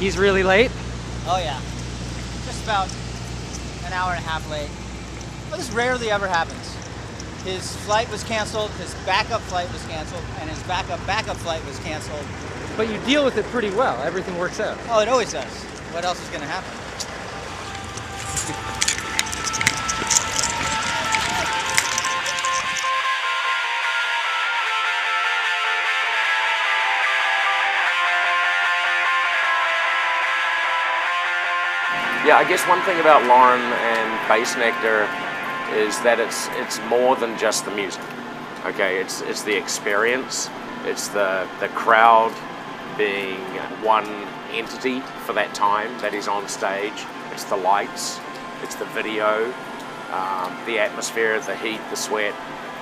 He's really late? Oh yeah, just about an hour and a half late. But this rarely ever happens. His flight was canceled, his backup flight was canceled, and his backup flight was canceled. But you deal with it pretty well. Everything works out. Oh, it always does. What else is going to happen? Yeah, I guess one thing about Lauren and Bassnectar is that it's more than just the music. Okay, it's the experience. It's the crowd being one entity for that time that is on stage. It's the lights, it's the video, the atmosphere, the heat, the sweat,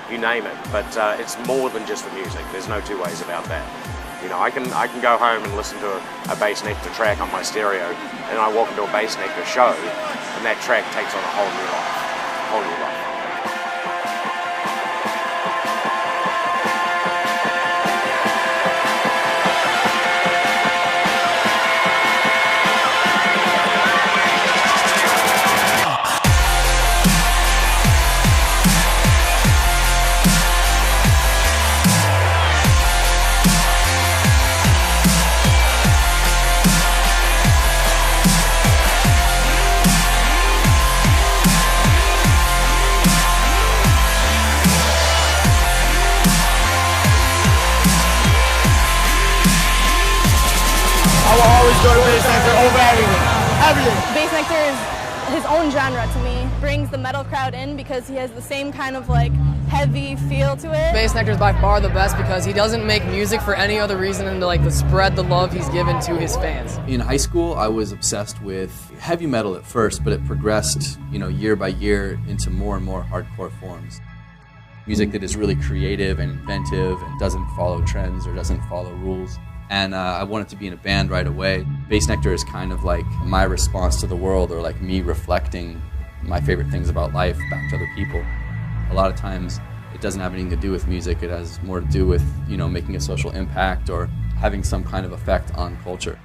you name it. But it's more than just the music. There's no two ways about that. You know, I can go home and listen to a Bassnectar track on my stereo, and I walk into a Bassnectar show, and that track takes on a whole new life, whole new life. I will always go to Bassnectar over everything. Everything. Bassnectar is his own genre to me. Brings the metal crowd in because he has the same kind of like heavy feel to it. Bassnectar is by far the best because he doesn't make music for any other reason than to like to spread the love he's given to his fans. In high school, I was obsessed with heavy metal at first, but it progressed, year by year into more and more hardcore forms. Music that is really creative and inventive and doesn't follow trends or doesn't follow rules. And I wanted to be in a band right away. Bassnectar is kind of like my response to the world, or like me reflecting my favorite things about life back to other people. A lot of times it doesn't have anything to do with music. It has more to do with, making a social impact or having some kind of effect on culture.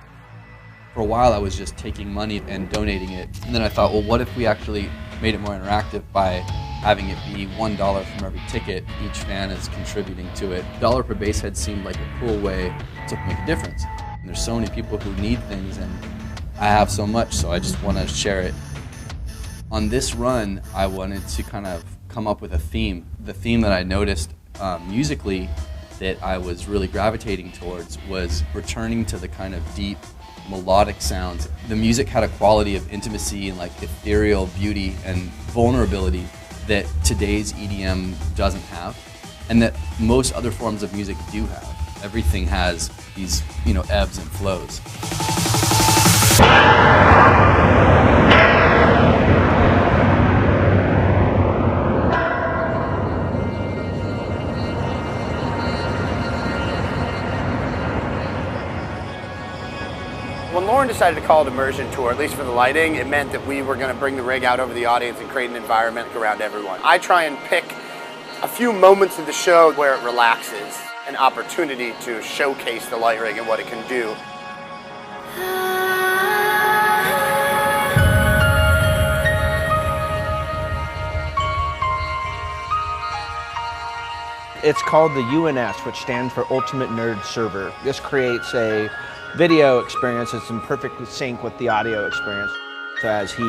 For a while I was just taking money and donating it. And then I thought, well, what if we actually made it more interactive by having it be $1 from every ticket, each fan is contributing to it. $1 per bass head seemed like a cool way to make a difference. And there's so many people who need things, and I have so much, so I just want to share it. On this run, I wanted to kind of come up with a theme. The theme that I noticed musically that I was really gravitating towards was returning to the kind of deep, melodic sounds. The music had a quality of intimacy and like ethereal beauty and vulnerability that today's EDM doesn't have, and that most other forms of music do have. Everything has these, ebbs and flows. When Lauren decided to call it Immersion Tour, at least for the lighting, it meant that we were going to bring the rig out over the audience and create an environment around everyone. I try and pick a few moments of the show where it relaxes, an opportunity to showcase the light rig and what it can do. It's called the UNS, which stands for Ultimate Nerd Server. This creates a video experience that's in perfect sync with the audio experience. So as he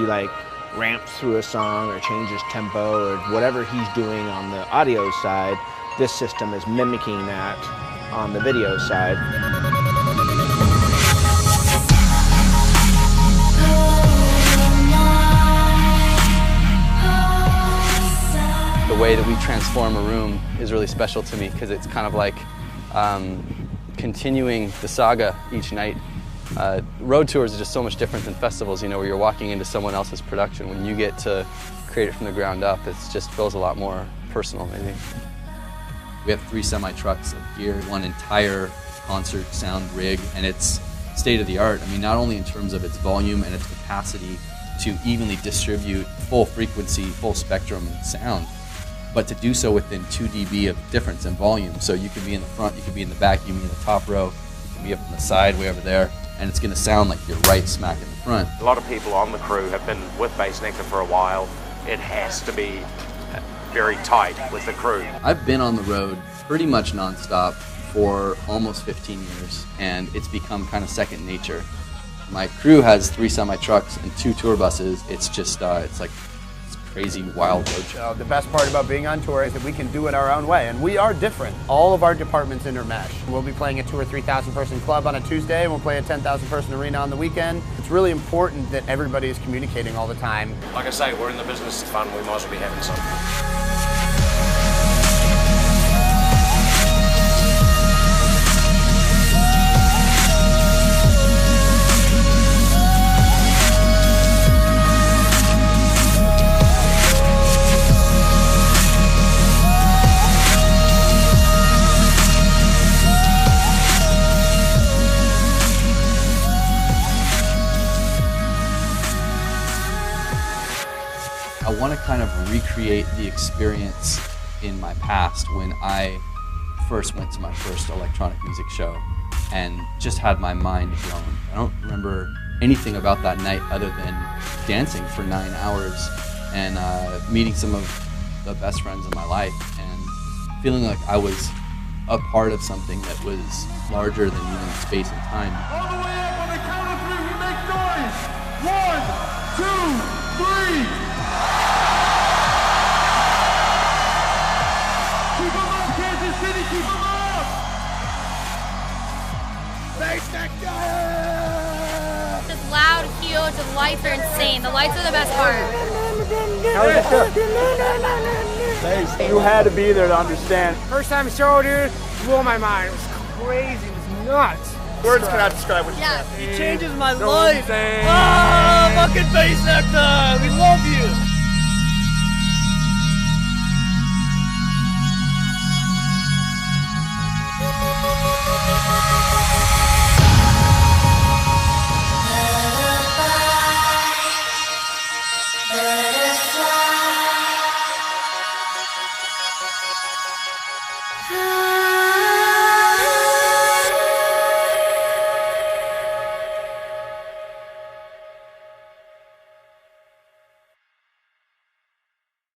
ramps through a song or changes tempo or whatever he's doing on the audio side, this system is mimicking that on the video side. The way that we transform a room is really special to me because it's kind of like continuing the saga each night. Road tours are just so much different than festivals, where you're walking into someone else's production. When you get to create it from the ground up, it just feels a lot more personal, maybe. We have 3 semi-trucks of gear, 1 entire concert sound rig, and it's state-of-the-art. I mean, not only in terms of its volume and its capacity to evenly distribute full frequency, full spectrum sound, but to do so within 2 dB of difference in volume. So you can be in the front, you can be in the back, you can be in the top row, you can be up on the side, way over there. and it's going to sound like you're right smack in the front. A lot of people on the crew have been with Bassnectar for a while. It has to be very tight with the crew. I've been on the road pretty much nonstop for almost 15 years, and it's become kind of second nature. My crew has 3 semi-trucks and 2 tour buses. It's just, it's like this crazy wild road show. The best part about being on tour is that we can do it our own way, and we are different. All of our departments intermesh. We'll be playing a 2,000 or 3,000 person club on a Tuesday, and we'll play a 10,000 person arena on the weekend. It's really important that everybody is communicating all the time. Like I say, we're in the business of fun. We might as well be having some. I want to kind of recreate the experience in my past when I first went to my first electronic music show and just had my mind blown. I don't remember anything about that night other than dancing for 9 hours and meeting some of the best friends in my life and feeling like I was a part of something that was larger than even space and time. All the way up on the count of 3, we make noise. 1, 2, 3. Keep them up, Kansas City, keep them up! Bassnectar! It's loud, huge, the lights are insane. The lights are the best part. How was it feel? You had to be there to understand. First time show, dude, blew my mind. It was crazy, it was nuts. Words cannot describe what you Yeah. He changes my life. Ah, fucking Bassnectar, we love you.